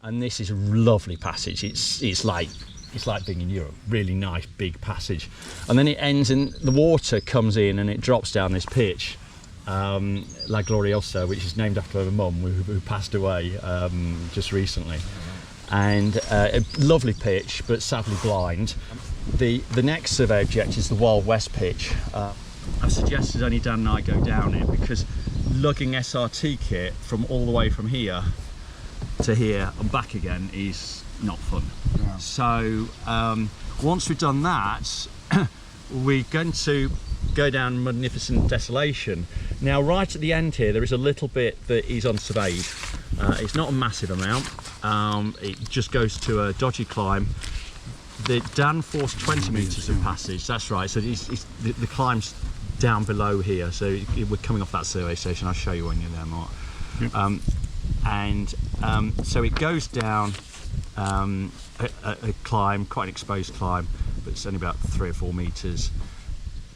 and this is a lovely passage. It's like being in Europe. Really nice big passage, and then it ends and the water comes in and it drops down this pitch, La Gloriosa, which is named after her mum who passed away just recently. And a lovely pitch, but sadly blind. The next survey object is the Wild West pitch. I've suggested only Dan and I go down it because lugging SRT kit from all the way from here to here and back again is not fun. Yeah. So once we've done that, we're going to go down Magnificent Desolation. Now right at the end here there is a little bit that is unsurveyed. It's not a massive amount. It just goes to a dodgy climb. Dan forced 20 metres of passage, that's right, so the climb's down below here, so we're coming off that survey station. I'll show you when you're there, Mark. Yep. So it goes down a climb, quite an exposed climb, but it's only about 3 or 4 metres,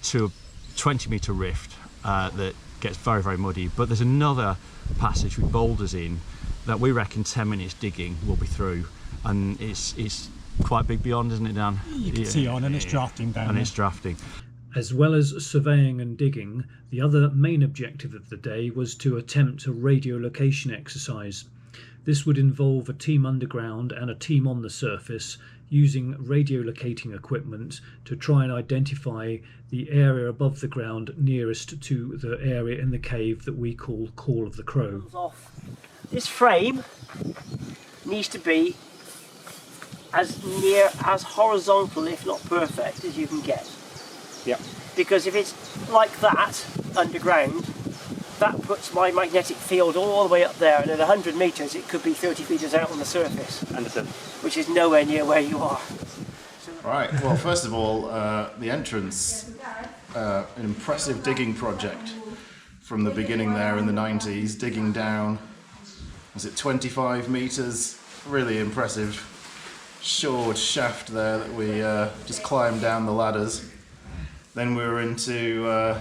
to a 20-metre rift that gets very, very muddy. But there's another passage with boulders in that we reckon 10 minutes digging will be through, and it's quite big beyond, isn't it, Dan? You can see on, and it's drafting down. And it's drafting. As well as surveying and digging, the other main objective of the day was to attempt a radiolocation exercise. This would involve a team underground and a team on the surface using radiolocating equipment to try and identify the area above the ground nearest to the area in the cave that we call Call of the Crow. This frame needs to be as near as horizontal, if not perfect, as you can get. Yep. Because if it's like that underground, that puts my magnetic field all the way up there, and at 100 metres it could be 30 metres out on the surface. Understood. Which is nowhere near where you are. Right, well first of all, the entrance, an impressive digging project from the beginning there in the 90s, digging down, was it 25 metres? Really impressive shored shaft there that we just climbed down the ladders. Then we were into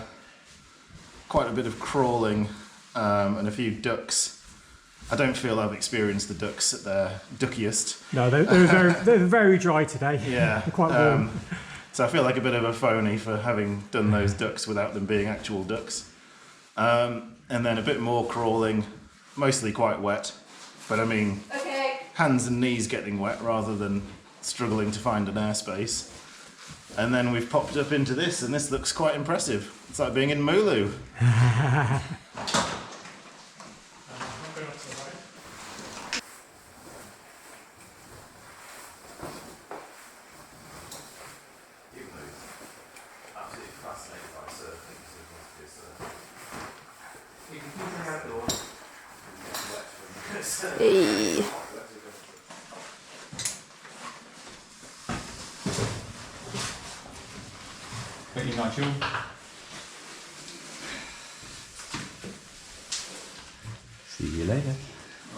quite a bit of crawling and a few ducks. I don't feel I've experienced the ducks at their duckiest. No, they're very dry today. Yeah. They're quite warm. So I feel like a bit of a phony for having done those ducks without them being actual ducks. And then a bit more crawling, mostly quite wet. But I mean, hands and knees getting wet rather than struggling to find an airspace. And then we've popped up into this, and this looks quite impressive. It's like being in Mooloo. Hey. Thank you, Nigel. See you later.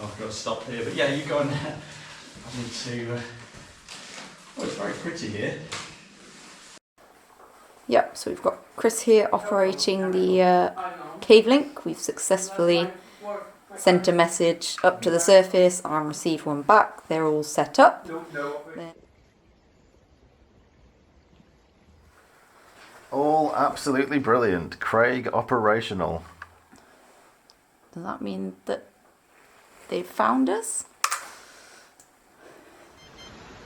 I've got to stop here, but yeah, you go on there. I need to. Oh, it's very pretty here. Yep, so we've got Chris here operating the cave link. We've successfully sent a message up to the surface and received one back. They're all set up. All absolutely brilliant. Craig operational. Does that mean that they've found us?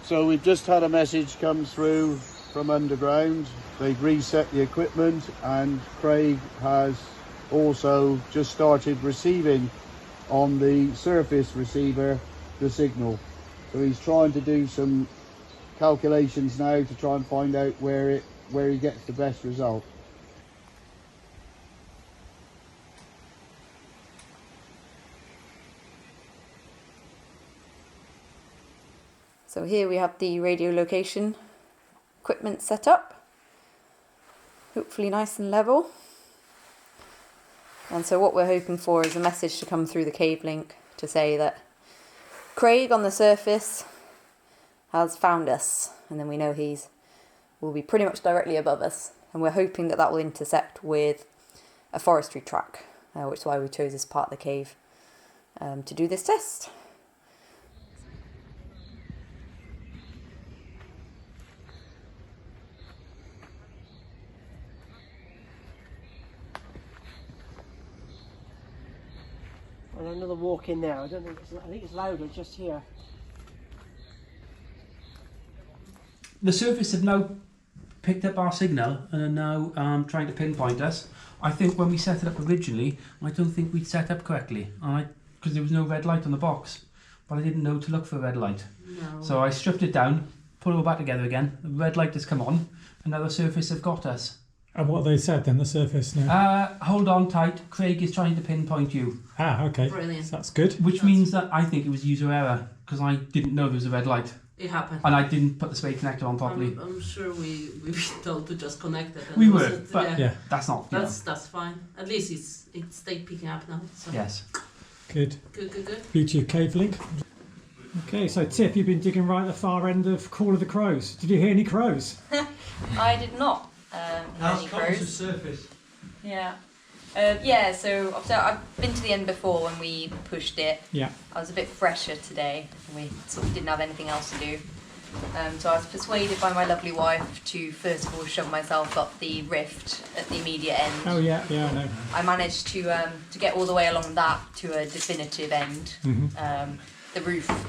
So we've just had a message come through from underground. They've reset the equipment, and Craig has also just started receiving on the surface receiver the signal. So he's trying to do some calculations now to try and find out where he gets the best result. So here we have the radiolocation equipment set up. Hopefully nice and level. And so what we're hoping for is a message to come through the cave link to say that Craig on the surface has found us, and then we know will be pretty much directly above us, and we're hoping that that will intersect with a forestry track, which is why we chose this part of the cave to do this test. And another walk in there. I think it's louder just here. The surface have now picked up our signal and are now trying to pinpoint us. I think when we set it up originally, I don't think we'd set up correctly, because there was no red light on the box. But I didn't know to look for a red light. No. So I stripped it down, put it all back together again. The red light has come on, and now the surface have got us. And what they said then, the surface now? Hold on tight. Craig is trying to pinpoint you. Ah, okay. Brilliant. So that's good. Which means that I think it was user error, because I didn't know there was a red light. It happened. And I didn't put the spade connector on properly. I'm sure we were told to just connect it. We were, but yeah, that's not. That's fine. At least it stayed picking up now. So. Yes. Good. Good. Beauty of cave link. Okay, so Tip, you've been digging right at the far end of Call of the Crows. Did you hear any crows? I did not hear any crows. Surface? Yeah. So obviously I've been to the end before when we pushed it. Yeah. I was a bit fresher today. We sort of didn't have anything else to do. So I was persuaded by my lovely wife to first of all shove myself up the rift at the immediate end. Oh yeah, I know. I managed to get all the way along that to a definitive end. Mm-hmm. The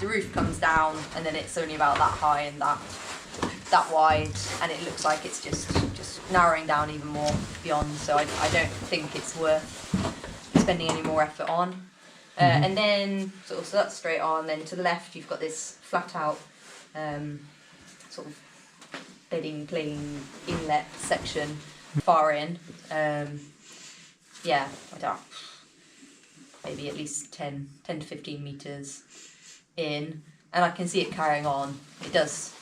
roof comes down and then it's only about that high and that wide, and it looks like it's just narrowing down even more beyond, so I don't think it's worth spending any more effort on. And then so that's straight on, then to the left you've got this flat out sort of bedding plain inlet section far in. I don't, maybe at least 10 to 15 metres in, and I can see it carrying on. It does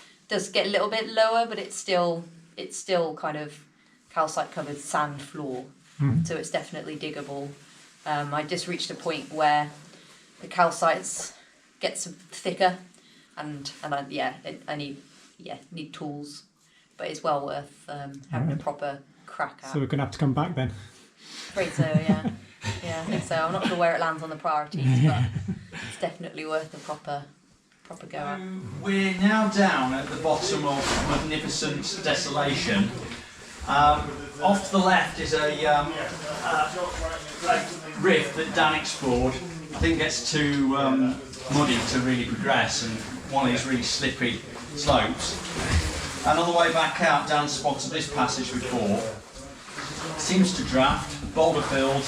get a little bit lower, but it's still kind of calcite covered sand floor, so it's definitely diggable. I just reached a point where the calcites get some thicker, and I need tools, but it's well worth having a proper crack at. So we're going to have to come back then. Afraid so, yeah. Yeah, I think so. I'm not sure where it lands on the priorities, but it's definitely worth a proper go at. We're now down at the bottom of Magnificent Desolation. Off to the left is a rift that Dan explored. I think it gets too muddy to really progress, and one of these really slippery slopes. And on the way back out, Dan spotted this passage before. Seems to draft, boulder filled,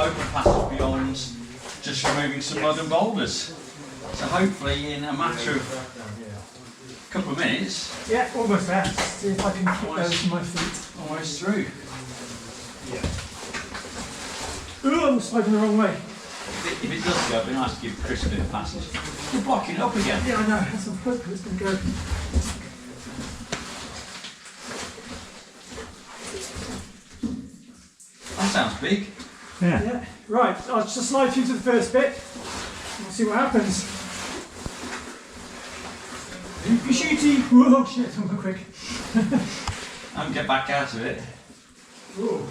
open passage beyond, just removing some mud and boulders. So hopefully in a matter of a couple of minutes... Yeah, almost there. See if I can keep those in my feet. Almost through. Oh, I'm sliding the wrong way. If it does go, it'd be nice to give Chris a bit of passage. You're blocking it up again. Yeah, I know. That's what I'm hoping it's going to go. That sounds big. Yeah. Right, I'll just slide through to the first bit. We'll see what happens. You're shooting. Oh shit, I'm going quick. And get back out of it. Ooh.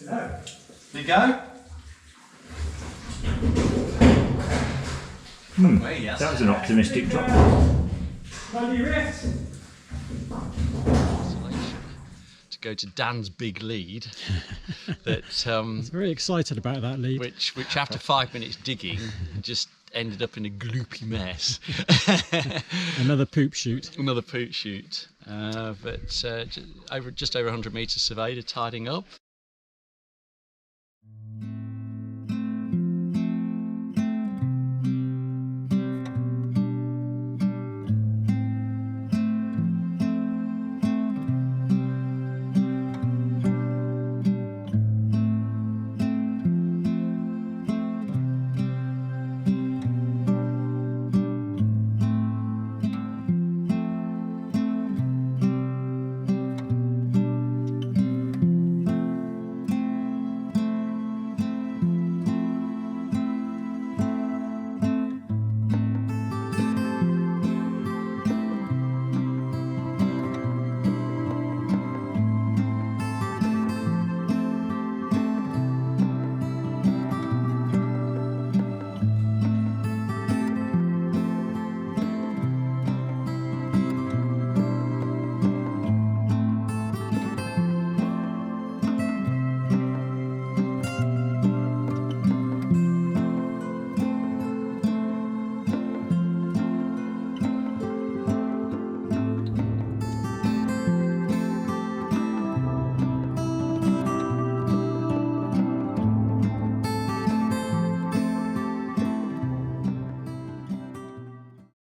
Hello. There you go. Yes. That was an optimistic drop. Bloody rift. To go to Dan's big lead. That I was very excited about that lead. which after 5 minutes digging just ended up in a gloopy mess. Another poop shoot. But just over 100 metres surveyed, tidying up.